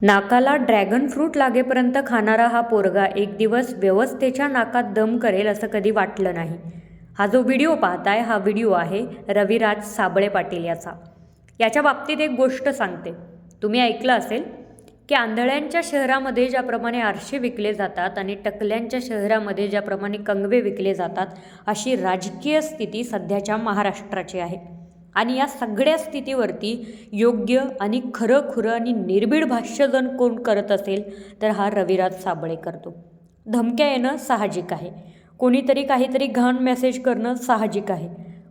नाकाला dragon fruit लागेपर्यंत खाणारा हा पोरगा एक दिवस व्यवस्थेच्या नाकात दम करेल असं कधी वाटलं नाही. हा जो व्हिडिओ पाहताय हा व्हिडिओ आहे रविराज साबळे पाटील याचा. याच्या बाबतीत एक गोष्ट सांगते. तुम्ही ऐकलं असेल की आंधळ्यांच्या शहरामध्ये ज्याप्रमाणे आरसे विकले जातात आणि टकल्यांच्या शहरामध्ये ज्याप्रमाणे कंगवे विकले जातात, अशी राजकीय स्थिती सध्याच्या महाराष्ट्राची आहे. आणि या सगळ्या स्थितीवरती योग्य आणि खरं आणि निर्भीड भाष्य जर कोण करत असेल तर हा रविराज साबळे करतो. धमक्या येणं साहजिक आहे, कोणीतरी काहीतरी घाण मेसेज करणं साहजिक आहे,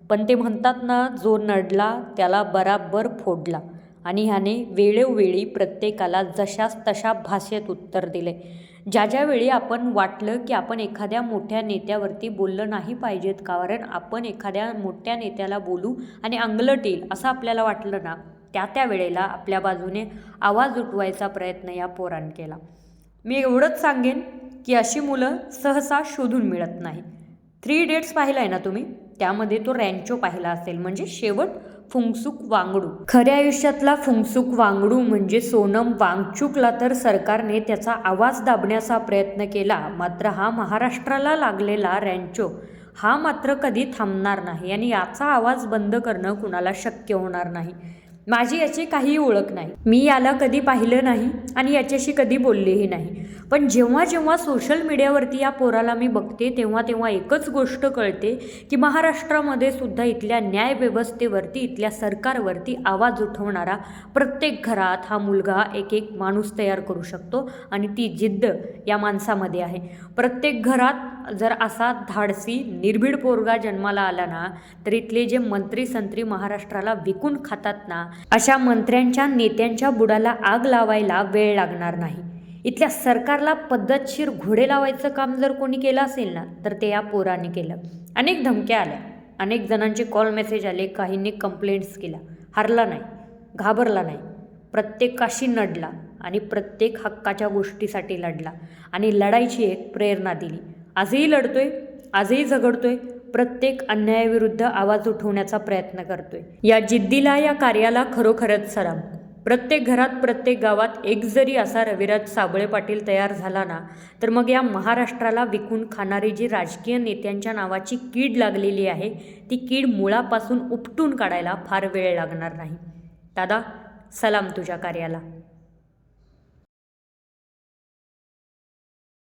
पण ते म्हणतात ना, जो नडला त्याला बराबर फोडला. आणि ह्याने वेळोवेळी प्रत्येकाला जशास तशा भाषेत उत्तर दिले. ज्या वेळी आपण वाटलं की आपण एखाद्या मोठ्या नेत्यावरती बोललं नाही पाहिजेत, कारण आपण एखाद्या मोठ्या नेत्याला बोलू आणि अंगलट येईल असं आपल्याला वाटलं ना, त्या वेळेला आपल्या बाजूने आवाज उठवायचा प्रयत्न या पोरानं केला. मी एवढंच सांगेन की अशी मुलं सहसा शोधून मिळत नाही. 3 इडियट्स पाहिलं आहे ना तुम्ही, त्यामध्ये तो रॅन्चो पाहिला असेल, म्हणजे शेवट फुंगसुक वांगडू. खऱ्या आयुष्यातला फुंगसुक वांगडू म्हणजे सोनम वांगचुकला तर सरकारने त्याचा आवाज दाबण्याचा प्रयत्न केला, मात्र हा महाराष्ट्राला लागलेला रॅन्चो हा मात्र कधी थांबणार नाही आणि याचा आवाज बंद करणं कुणाला शक्य होणार नाही. माझी याची काहीही ओळख नाही, मी याला कधी पाहिलं नाही आणि याच्याशी कधी बोललेही नाही, पण जेव्हा जेव्हा सोशल मीडियावरती या पोराला मी बघते तेव्हा एकच गोष्ट कळते की महाराष्ट्रामध्ये सुद्धा इथल्या न्यायव्यवस्थेवरती, इथल्या सरकारवरती आवाज उठवणारा प्रत्येक घरात हा मुलगा एक माणूस तयार करू शकतो आणि ती जिद्द या माणसामध्ये आहे. प्रत्येक घरात जर असा धाडसी निर्भीड पोरगा जन्माला आला ना, तर इथले जे मंत्री संत्री महाराष्ट्राला विकून खातात ना, अशा मंत्र्यांच्या नेत्यांच्या बुडाला आग लावायला वेळ लागणार नाही. इथल्या सरकारला पद्धतशीर घोडे लावायचं काम जर कोणी केलं असेल ना, तर ते या पोराने केलं. अनेक धमक्या आल्या, अनेक जणांचे कॉल मेसेज आले, काहींनी कंप्लेंट्स केल्या. हरला नाही, घाबरला नाही, प्रत्येकाशी नडला आणि प्रत्येक हक्काच्या गोष्टीसाठी लढला आणि लढायची एक प्रेरणा दिली. आजही लढतोय, आजही झगडतोय, प्रत्येक अन्यायाविरुद्ध आवाज उठवण्याचा प्रयत्न करतोय. या जिद्दीला, या कार्याला खरोखरच सलाम. प्रत्येक घरात, प्रत्येक गावात एक जरी असा रविराज साबळे पाटील तयार झाला ना, तर मग या महाराष्ट्राला विकून खाणारी जी राजकीय नेत्यांच्या नावाची कीड लागलेली आहे, ती कीड मुळापासून उपटून काढायला फार वेळ लागणार नाही. दादा, सलाम तुझ्या कार्याला.